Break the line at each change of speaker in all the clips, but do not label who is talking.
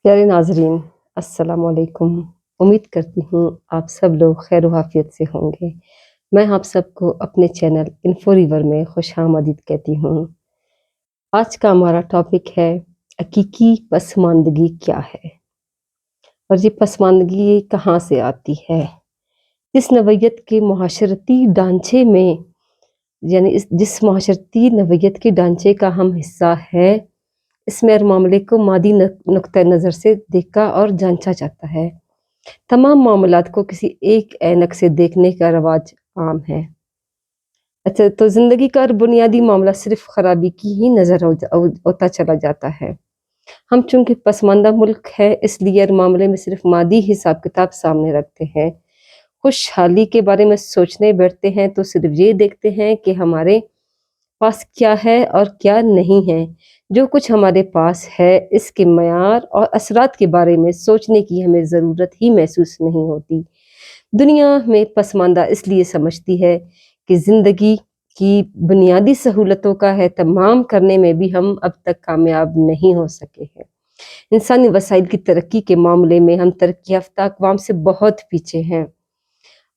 प्यारे नाज़रीन, अस्सलाम वालेकुम। उम्मीद करती हूँ आप सब लोग खैर आफियत से होंगे। मैं आप सबको अपने चैनल इन्फो रिवर में खुशामदीद कहती हूँ। आज का हमारा टॉपिक है हकीकी पसमानदगी क्या है और ये पसमानदगी कहाँ से आती है। जिस नवैयत के मुआशरती ढांचे में यानी जिस मुआशरती नवैयत के ढांचे का हम हिस्सा है, इसमें हर मामले को मादी नुक्ता नज़र से देखा और जांचा जाता है। तमाम मामलात को किसी एक ऐनक से देखने का रवाज आम है। अच्छा, तो ज़िंदगी का हर बुनियादी मामला सिर्फ खराबी की ही नज़र होता चला जाता है। हम चूंकि पसमानदा मुल्क है, इसलिए हर मामले में सिर्फ मादी हिसाब किताब सामने रखते हैं। खुशहाली के बारे में सोचने बैठते हैं तो सिर्फ ये देखते हैं कि हमारे पास क्या है और क्या नहीं है। जो कुछ हमारे पास है, इसके मयार और असरात के बारे में सोचने की हमें ज़रूरत ही महसूस नहीं होती। दुनिया में पसमानदा इसलिए समझती है कि ज़िंदगी की बुनियादी सहूलतों का एहतमाम करने में भी हम अब तक कामयाब नहीं हो सके हैं। इंसानी वसाइल की तरक्की के मामले में हम तरक्की याफ्ता अक़वाम से बहुत पीछे हैं।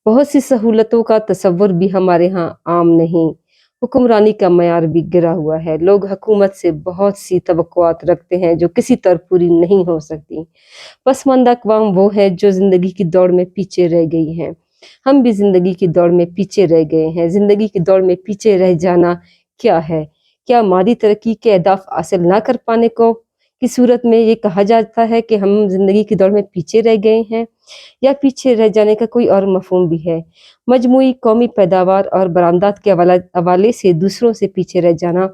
बहुत सी सहूलतों का तसव्वुर भी हमारे यहाँ आम नहीं। हुक्मरानी का मयार भी गिरा हुआ है। लोग हुकूमत से बहुत सी तवक्कुआत रखते हैं जो किसी तरह पूरी नहीं हो सकती। पसमानदा अक़वाम वो है जो ज़िंदगी की दौड़ में पीछे रह गई हैं। हम भी ज़िंदगी की दौड़ में पीछे रह गए हैं। ज़िंदगी की दौड़ में पीछे रह जाना क्या है? क्या मादी तरक्की के अहदाफ हासिल ना कर पाने को की सूरत में ये कहा जाता है कि हम ज़िंदगी की दौड़ में पीछे रह गए हैं, या पीछे रह जाने का कोई और मफ़हूम भी है? मजमूई कौमी पैदावार और बरामदात के हवाले से दूसरों से पीछे रह जाना,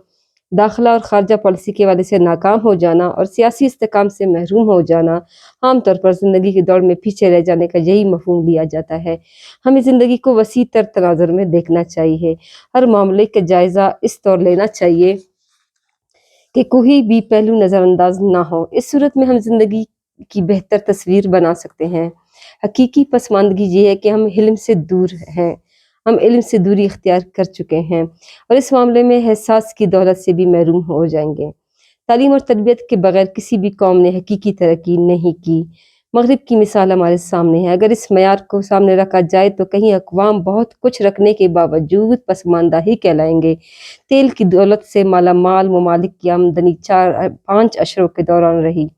दाखिला और खारजा पॉलिसी के हवाले से नाकाम हो जाना और सियासी इस्तेकाम से महरूम हो जाना आम तौर पर ज़िंदगी की दौड़ में पीछे रह जाने का यही मफ़हूम लिया जाता है। हमें ज़िंदगी को वसी तर तनाज़ुर में देखना चाहिए। हर मामले का जायज़ा इस तौर लेना चाहिए कि कोई भी पहलू नज़रअंदाज ना हो। इस सूरत में हम ज़िंदगी की बेहतर तस्वीर बना सकते हैं। हकीकी पसमानदगी ये है कि हम इल्म से दूर हैं। हम इल्म से दूरी इख्तियार कर चुके हैं और इस मामले में एहसास की दौलत से भी महरूम हो जाएंगे। तालीम और तरबियत के बगैर किसी भी कौम ने हकीकी तरक्की नहीं की। मगरिब की मिसाल हमारे सामने है। अगर इस मयार को सामने रखा जाए तो कहीं अक़वाम बहुत कुछ रखने के बावजूद पसमानदा ही कहलाएंगे। तेल की दौलत से मालामाल ममालिक की आमदनी 4-5 अशरों के दौरान रही।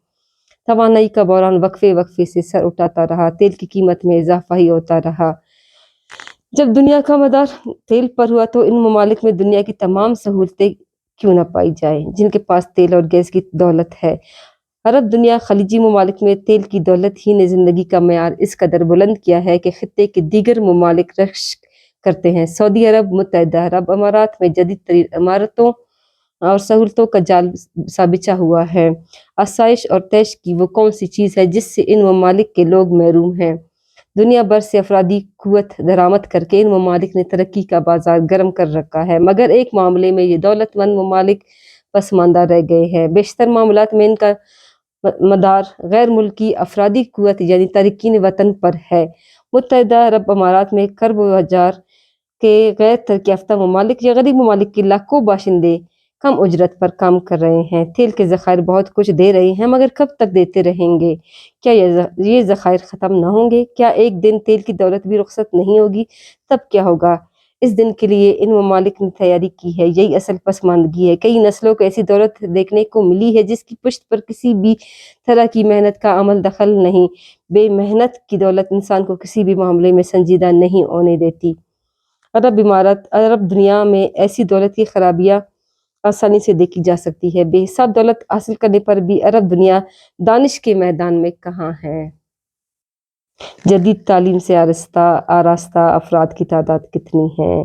तवानाई का बहरान वक्फे वक्फे से सर उठाता रहा। तेल की कीमत में इजाफा ही होता रहा। जब दुनिया का मदार तेल पर हुआ तो इन ममालिक में दुनिया की तमाम सहूलतें क्यों न पाई जाए जिनके पास तेल और गैस की दौलत है। अरब दुनिया खलीजी ममालिक में तेल की दौलत ही ने ज़िंदगी का मयार इस कदर बुलंद किया है कि खित्ते के दीगर ममालिक रश्क करते हैं। सऊदी अरब, मुत्तहिदा अरब अमारात में जदीद तरीन इमारतों और सहूलतों का जाल सा बिछा हुआ है। आसाइश और तैश की वो कौन सी चीज़ है जिससे इन ममालिक के लोग महरूम हैं। दुनिया भर से अफरादी कुव्वत दरामद करके इन ममालिक ने तरक्की का बाजार गर्म कर रखा है, मगर एक मामले में ये दौलतमंद ममालिक पसमानदा रह गए हैं। बेशतर मामलात में इनका मदार गैर मुल्की अफरादी कुव्वत यानी तारिकीन वतन पर है। मुत्तहिदा अरब अमारात में खरब हजार के गैर तरक्की याफ्ता ममालिक या गरीब ममालिक के लाखों बाशिंदे कम उजरत पर काम कर रहे हैं। तेल के ज़खायर बहुत कुछ दे रहे हैं, मगर कब तक देते रहेंगे? क्या ये ज़खायर ख़त्म ना होंगे? क्या एक दिन तेल की दौलत भी रुखसत नहीं होगी? तब क्या होगा? इस दिन के लिए इन ममालिक ने तैयारी की है। यही असल पसमानदगी है। कई नस्लों को ऐसी दौलत देखने को मिली है जिसकी पुश्त पर किसी भी तरह की मेहनत का अमल दखल नहीं। बेमेहनत की दौलत इंसान को किसी भी मामले में संजीदा नहीं होने देती। अरब दुनिया में ऐसी दौलत की खराबियाँ आसानी से देखी जा सकती है। बेहिसाब दौलत हासिल करने पर भी अरब दुनिया दानिश के मैदान में कहाँ है। जदीद तालीम से आरास्ता अफराद की तादाद कितनी है?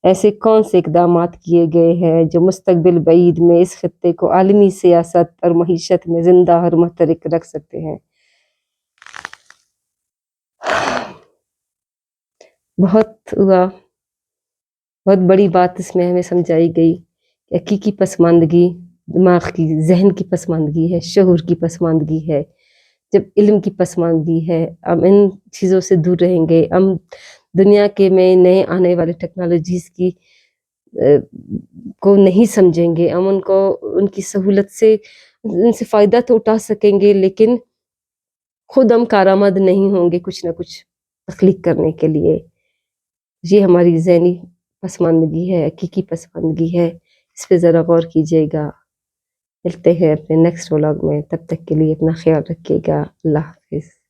ऐसे कौन से इकदामात किए गए हैं जो मुस्तकबिल बईद में इस खित्ते को आलमी सियासत और मईशत में जिंदा और मुहतरिक रख सकते हैं? बहुत हुआ, बहुत बड़ी बात इसमें हमें समझाई गई। हकीकी पसमानदगी दिमाग की, जहन की पसमानदगी है, शऊर की पसमानदगी है। जब इल्म की पसमानदगी है, हम इन चीज़ों से दूर रहेंगे। हम दुनिया के में नए आने वाले टेक्नोलॉजीज़ की को नहीं समझेंगे। हम उनको उनकी सहूलत से ان سے فائدہ تو اٹھا سکیں گے لیکن خود ہم کارآمد نہیں ہوں گے کچھ نہ کچھ تخلیق کرنے کے لیے. یہ ہماری ذہنی پسماندگی ہے، حقیقی پسماندگی ہے. اس پہ ذرا غور کیجیے گا. ملتے ہیں اپنے نیکسٹ ولاگ میں، تب تک کے لیے اپنا خیال رکھیے گا. اللہ حافظ.